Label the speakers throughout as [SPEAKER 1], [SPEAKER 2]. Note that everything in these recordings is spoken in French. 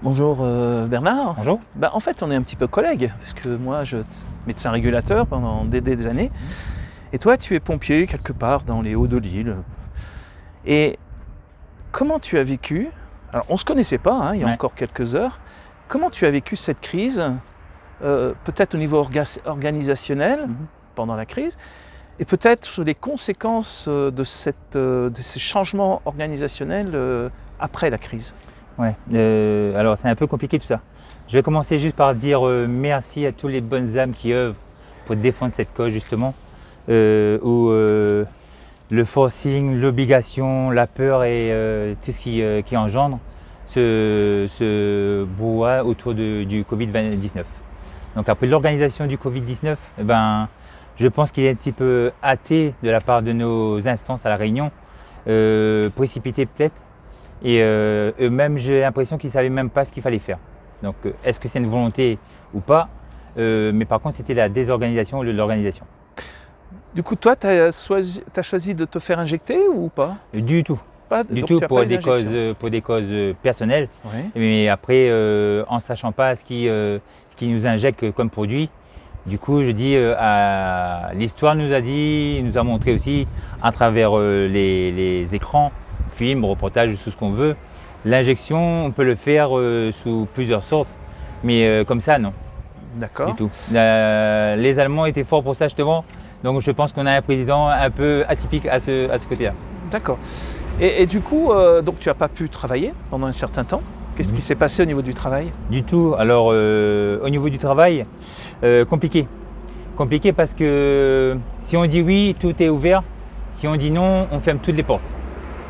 [SPEAKER 1] Bonjour Bernard.
[SPEAKER 2] Bonjour.
[SPEAKER 1] En fait, on est un petit peu collègues, parce que moi, médecin régulateur pendant des années, et toi, tu es pompier quelque part dans les Hauts de l'Île. Et comment tu as vécu, alors on ne se connaissait pas, il y a encore quelques heures, comment tu as vécu cette crise, peut-être au niveau organisationnel, pendant la crise, et peut-être sur les conséquences de ces changements organisationnels après la crise?
[SPEAKER 2] Ouais, alors c'est un peu compliqué tout ça. Je vais commencer juste par dire merci à toutes les bonnes âmes qui œuvrent pour défendre cette cause justement, où le forcing, l'obligation, la peur et tout ce qui engendre ce brouhaha autour du Covid-19. Donc après l'organisation du Covid-19, je pense qu'il est un petit peu hâté de la part de nos instances à La Réunion, précipité peut-être. Et eux-mêmes, j'ai l'impression qu'ils ne savaient même pas ce qu'il fallait faire. Donc, est-ce que c'est une volonté ou pas? Mais par contre, c'était la désorganisation au lieu de l'organisation.
[SPEAKER 1] Du coup, toi, tu as choisi de te faire injecter ou pas?
[SPEAKER 2] Du tout.
[SPEAKER 1] Pas,
[SPEAKER 2] du tout pour des causes personnelles.
[SPEAKER 1] Oui.
[SPEAKER 2] Mais après, en ne sachant pas ce qui nous injecte comme produit, du coup, je dis, l'histoire nous a montré aussi à travers les écrans, films, reportages, tout ce qu'on veut. L'injection, on peut le faire sous plusieurs sortes, mais comme ça, non.
[SPEAKER 1] D'accord.
[SPEAKER 2] Du tout. Les Allemands étaient forts pour ça justement, donc je pense qu'on a un président un peu atypique à ce côté-là.
[SPEAKER 1] D'accord. Et du coup, donc tu n'as pas pu travailler pendant un certain temps. Qu'est-ce qui s'est passé au niveau du travail?
[SPEAKER 2] Du tout. Alors, au niveau du travail, compliqué. Compliqué parce que si on dit oui, tout est ouvert. Si on dit non, on ferme toutes les portes.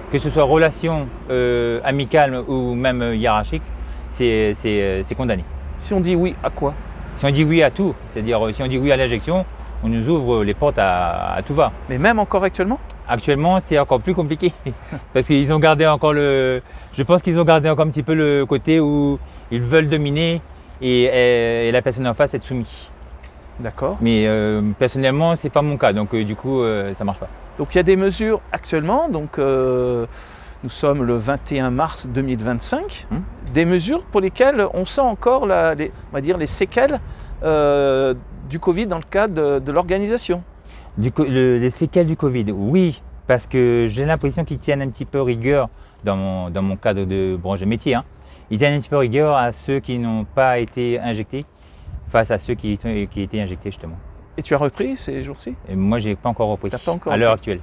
[SPEAKER 2] Que ce soit relation amicale ou même hiérarchique, c'est condamné.
[SPEAKER 1] Si on dit oui, à quoi?
[SPEAKER 2] Si on dit oui à tout, c'est-à-dire si on dit oui à l'injection, on nous ouvre les portes à tout va.
[SPEAKER 1] Mais même encore actuellement?
[SPEAKER 2] Actuellement, c'est encore plus compliqué parce qu'ils ont gardé encore je pense qu'ils ont gardé encore un petit peu le côté où ils veulent dominer et la personne en face être soumise.
[SPEAKER 1] D'accord.
[SPEAKER 2] Mais personnellement, c'est pas mon cas, donc du coup, ça marche pas.
[SPEAKER 1] Donc il y a des mesures actuellement, donc nous sommes le 21 mars 2025, des mesures pour lesquelles on sent encore on va dire les séquelles du Covid dans le cadre de l'organisation.
[SPEAKER 2] Les séquelles du Covid, oui, parce que j'ai l'impression qu'ils tiennent un petit peu rigueur dans mon cadre de branche de métier. Ils tiennent un petit peu rigueur à ceux qui n'ont pas été injectés face à ceux qui étaient injectés justement.
[SPEAKER 1] Et tu as repris ces jours-ci?
[SPEAKER 2] Et moi, j'ai pas encore repris à l'heure actuelle.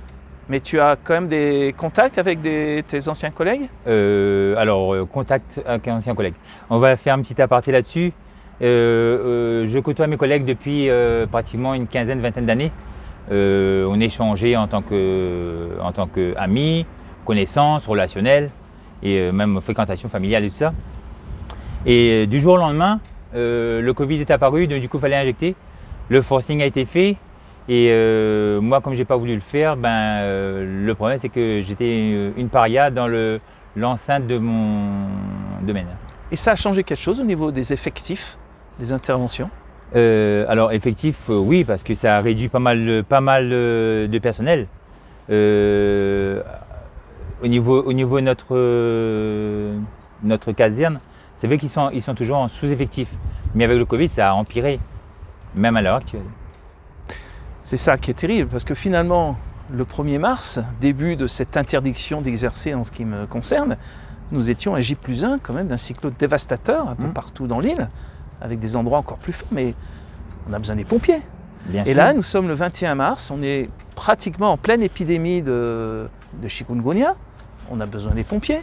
[SPEAKER 1] Mais tu as quand même des contacts avec tes anciens collègues?
[SPEAKER 2] Contact avec un ancien collègue. On va faire un petit aparté là-dessus. Je côtoie mes collègues depuis pratiquement une quinzaine, vingtaine d'années. On échangeait en tant qu'amis, connaissances, relationnels et même fréquentation familiale et tout ça. Et du jour au lendemain, le Covid est apparu, donc du coup il fallait injecter. Le forcing a été fait et moi comme j'ai pas voulu le faire, le problème c'est que j'étais une paria dans l'enceinte de mon domaine.
[SPEAKER 1] Et ça a changé quelque chose au niveau des effectifs, des interventions?
[SPEAKER 2] Alors effectif, oui, parce que ça a réduit pas mal de personnel. Au niveau de notre caserne, c'est vrai qu'ils sont toujours en sous-effectif. Mais avec le Covid, ça a empiré, même à l'heure actuelle.
[SPEAKER 1] C'est ça qui est terrible, parce que finalement, le 1er mars, début de cette interdiction d'exercer en ce qui me concerne, nous étions à J+1 quand même d'un cyclone dévastateur un peu partout dans l'île, avec des endroits encore plus forts, mais on a besoin des pompiers.
[SPEAKER 2] Bien
[SPEAKER 1] et
[SPEAKER 2] sûr.
[SPEAKER 1] Là, nous sommes le 21 mars, on est pratiquement en pleine épidémie de chikungunya, on a besoin des pompiers.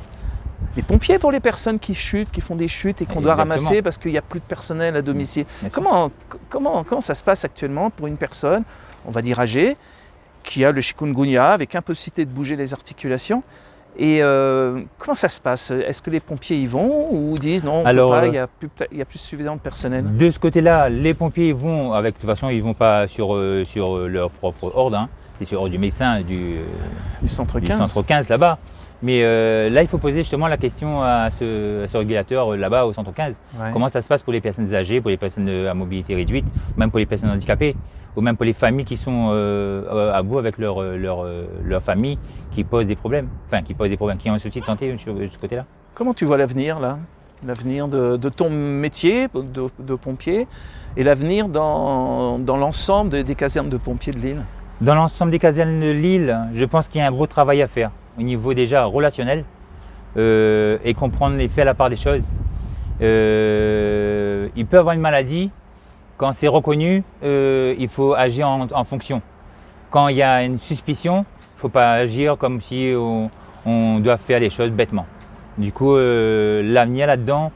[SPEAKER 1] Des pompiers pour les personnes qui chutent, qui font des chutes et qu'on doit ramasser parce qu'il n'y a plus de personnel à domicile. Comment ça se passe actuellement pour une personne, on va dire âgée, qui a le chikungunya avec impossibilité de bouger les articulations? Et comment ça se passe? Est-ce que les pompiers y vont ou disent non, il n'y a plus suffisamment de personnel?
[SPEAKER 2] De ce côté-là, les pompiers y vont, de toute façon ils ne vont pas sur leur propre ordre, c'est sur ordre du médecin du
[SPEAKER 1] centre 15,
[SPEAKER 2] du centre 15 là-bas. Mais là, il faut poser justement la question à ce régulateur là-bas au centre 15.
[SPEAKER 1] Ouais.
[SPEAKER 2] Comment ça se passe pour les personnes âgées, pour les personnes à mobilité réduite, même pour les personnes handicapées, ou même pour les familles qui sont à bout avec leur famille, qui posent des problèmes, qui ont un souci de santé de ce côté-là.
[SPEAKER 1] Comment tu vois l'avenir là? L'avenir de ton métier de pompier et l'avenir dans l'ensemble des casernes de pompiers de Lille.
[SPEAKER 2] Dans l'ensemble des casernes de Lille, je pense qu'il y a un gros travail à faire au niveau déjà relationnel et comprendre les faits à la part des choses. Il peut avoir une maladie, quand c'est reconnu, il faut agir en fonction. Quand il y a une suspicion, il ne faut pas agir comme si on doit faire les choses bêtement. Du coup, l'avenir là-dedans,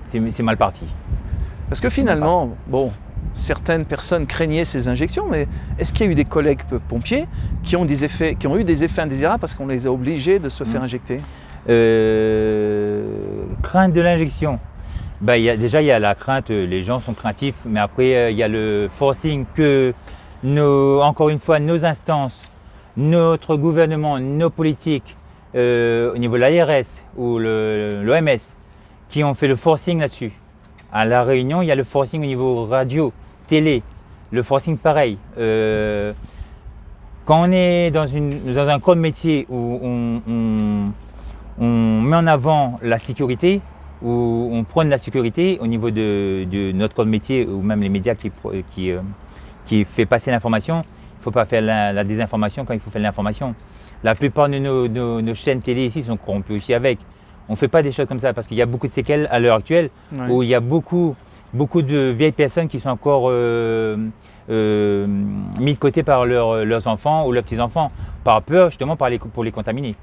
[SPEAKER 2] c'est mal parti.
[SPEAKER 1] Parce que finalement, bon, certaines personnes craignaient ces injections, mais est-ce qu'il y a eu des collègues pompiers qui ont eu des effets indésirables parce qu'on les a obligés de se faire injecter?
[SPEAKER 2] Crainte de l'injection. Déjà, il y a la crainte, les gens sont craintifs, mais après, il y a le forcing que, encore une fois, nos instances, notre gouvernement, nos politiques, au niveau de l'ARS ou l'OMS, qui ont fait le forcing là-dessus. À La Réunion, il y a le forcing au niveau radio, télé, le forcing pareil. Quand on est dans un corps de métier où on met en avant la sécurité, où on prône la sécurité au niveau de notre corps de métier ou même les médias qui fait passer l'information, il ne faut pas faire la désinformation quand il faut faire l'information. La plupart de nos chaînes télé ici sont corrompues aussi avec. On ne fait pas des choses comme ça parce qu'il y a beaucoup de séquelles à l'heure actuelle où il y a beaucoup de vieilles personnes qui sont encore mis de côté par leurs enfants ou leurs petits-enfants, par peur justement pour les contaminer.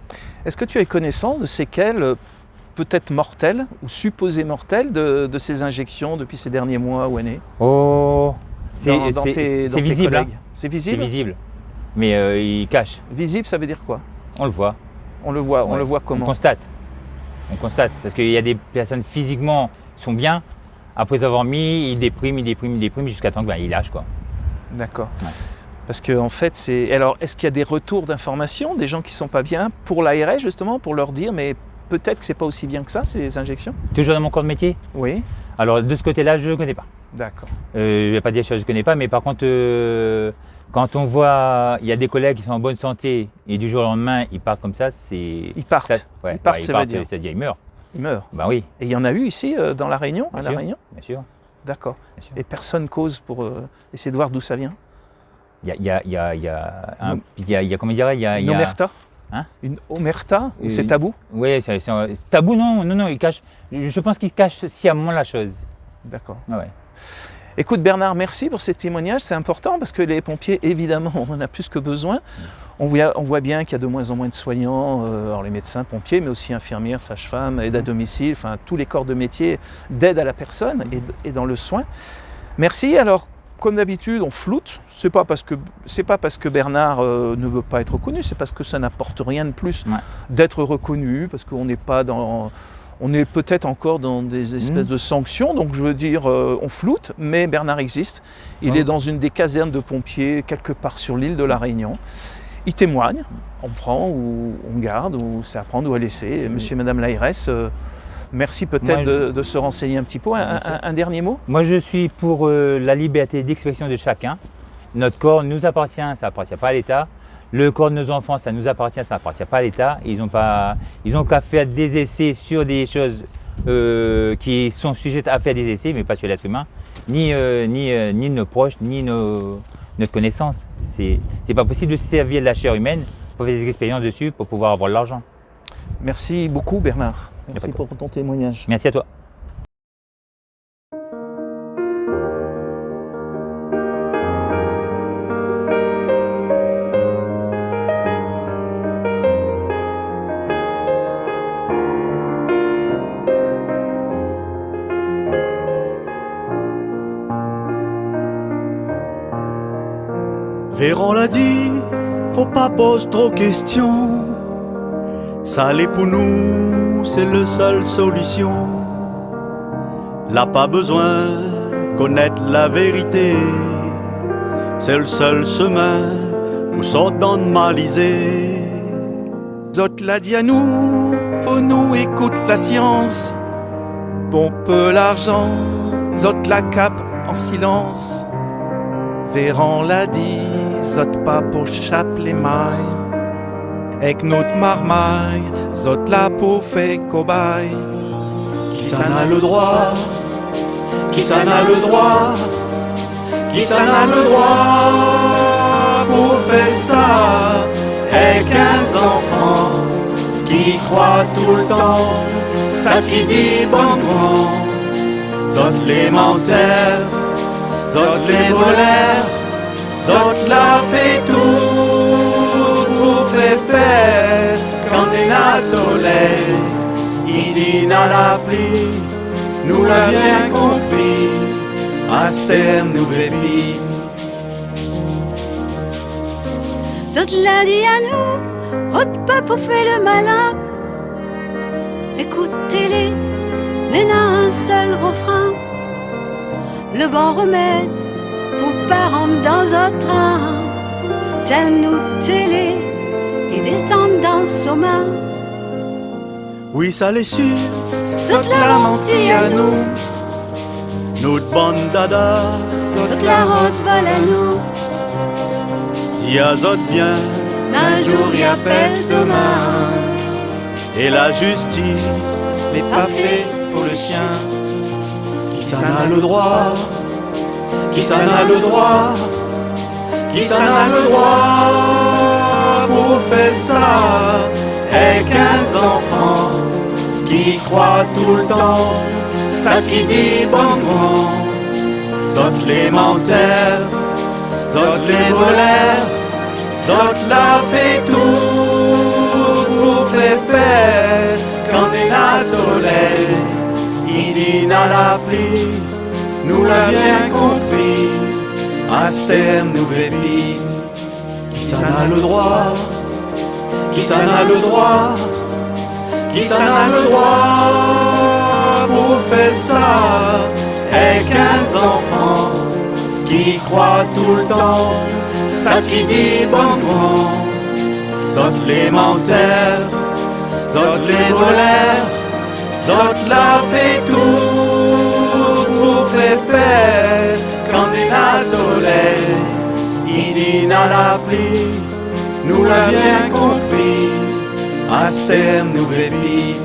[SPEAKER 1] Est-ce que tu as connaissance de séquelles peut-être mortelles ou supposées mortelles de ces injections depuis ces derniers mois ou années?
[SPEAKER 2] Oh, c'est visible. Hein.
[SPEAKER 1] C'est visible?
[SPEAKER 2] C'est visible, mais il cache.
[SPEAKER 1] Visible, ça veut dire quoi?
[SPEAKER 2] On le voit.
[SPEAKER 1] On le voit, on le voit comment?
[SPEAKER 2] On constate, parce qu'il y a des personnes physiquement sont bien, après avoir mis, ils dépriment jusqu'à temps qu'ils lâchent quoi.
[SPEAKER 1] D'accord. Ouais. Parce que en fait, alors, est-ce qu'il y a des retours d'informations, des gens qui ne sont pas bien, pour l'ARS justement, pour leur dire, mais peut-être que c'est pas aussi bien que ça, ces injections?
[SPEAKER 2] Toujours dans mon corps de métier?
[SPEAKER 1] Oui.
[SPEAKER 2] Alors de ce côté-là, je ne connais pas.
[SPEAKER 1] D'accord.
[SPEAKER 2] Je ne vais pas dire que je ne connais pas, mais par contre, quand on voit, il y a des collègues qui sont en bonne santé et du jour au lendemain, ils partent comme ça, c'est...
[SPEAKER 1] Ils partent.
[SPEAKER 2] Ils
[SPEAKER 1] partent, c'est-à-dire
[SPEAKER 2] ils meurent.
[SPEAKER 1] Ils meurent.
[SPEAKER 2] Ben oui.
[SPEAKER 1] Et il y en a eu ici, dans La Réunion,
[SPEAKER 2] Bien sûr. Bien sûr.
[SPEAKER 1] D'accord. Et personne cause pour essayer de voir d'où ça vient?
[SPEAKER 2] Il y a comment dire, il y a...
[SPEAKER 1] Une omerta?
[SPEAKER 2] Hein?
[SPEAKER 1] Une omerta? Ou c'est tabou?
[SPEAKER 2] Oui, c'est tabou, non, il cache. Je pense qu'il cache sciemment la chose.
[SPEAKER 1] D'accord.
[SPEAKER 2] Ouais.
[SPEAKER 1] Écoute Bernard, merci pour ces témoignages, c'est important parce que les pompiers, évidemment, on en a plus que besoin. On voit bien qu'il y a de moins en moins de soignants, alors les médecins, pompiers, mais aussi infirmières, sages-femmes, aide à domicile, enfin tous les corps de métier d'aide à la personne et dans le soin. Merci. Alors, comme d'habitude, on floute. C'est pas parce que Bernard ne veut pas être reconnu, c'est parce que ça n'apporte rien de plus d'être reconnu, parce qu'on n'est pas dans... On est peut-être encore dans des espèces de sanctions, donc je veux dire, on floute, mais Bernard existe. Il est dans une des casernes de pompiers, quelque part sur l'île de La Réunion. Il témoigne, on prend ou on garde, ou c'est à prendre ou à laisser. Monsieur et Madame l'ARS, merci peut-être de se renseigner un petit peu. Un dernier mot?
[SPEAKER 2] Moi, je suis pour la liberté d'expression de chacun. Notre corps nous appartient, ça n'appartient pas à l'État. Le corps de nos enfants, ça nous appartient, ça n'appartient pas à l'État. Ils n'ont qu'à faire des essais sur des choses qui sont sujettes à faire des essais, mais pas sur l'être humain, ni nos proches, ni notre connaissance. C'est pas possible de se servir de la chair humaine pour faire des expériences dessus pour pouvoir avoir de l'argent.
[SPEAKER 1] Merci beaucoup Bernard. Merci pour ton témoignage.
[SPEAKER 2] Merci à toi.
[SPEAKER 3] Véron l'a dit, faut pas poser trop questions. Ça l'est pour nous, c'est la seule solution. Là pas besoin connaître la vérité. C'est le seul chemin pour sortir dans le malisé. Zot l'a dit à nous, faut nous écouter la science. Bon peu l'argent, Zot la cape en silence. Véron l'a dit, zot pas pour chaper les mailles. Avec notre marmaille, zot là pour faire cobaye. Qui s'en a le droit? Qui s'en a le droit? Qui s'en a le droit pour faire ça? Et 15 enfants qui croient tout le temps ça qui dit bon grand. Zot les menteurs, zot les voleurs, zot la fait tout pour faire peur. Quand il a soleil, il dit dans la pluie, nous l'a bien compris, Aster nous vépi.
[SPEAKER 4] Zot l'a dit à nous, route pas pour faire le malin. Écoutez-les, n'est un seul refrain. Le bon remède pour pas rentrer dans un train. Tel nous télé et descendre dans son main.
[SPEAKER 3] Oui, ça l'est sûr,
[SPEAKER 4] Zot l'a menti à nous.
[SPEAKER 3] notre bande dada,
[SPEAKER 4] Zot la route vole à nous.
[SPEAKER 3] dis à Zot bien,
[SPEAKER 4] Un jour y appelle demain.
[SPEAKER 3] et la justice n'est pas faite pour le chien. Qui s'en a le droit? Qui s'en a le droit? Qui s'en a le droit pour faire ça? Et 15 enfants qui croient tout le temps ça qui dit bon grand. Zot les menteurs, zot les voleurs, zot la fait tout pour faire peur. Quand il a soleil, il dit dans la pluie, nous l'a bien compris, Aster nous vépi. Qui s'en a le droit? Qui s'en a le droit? Qui s'en a le droit pour faire ça? Et 15 enfants qui croient tout le temps ça qui dit bon grand. Zot les menteurs, zot les voleurs, zot la fait tout pour faire peur. Quand il a soleil, il dit dans la pluie, nous l'a bien compris, Aster nous vépi.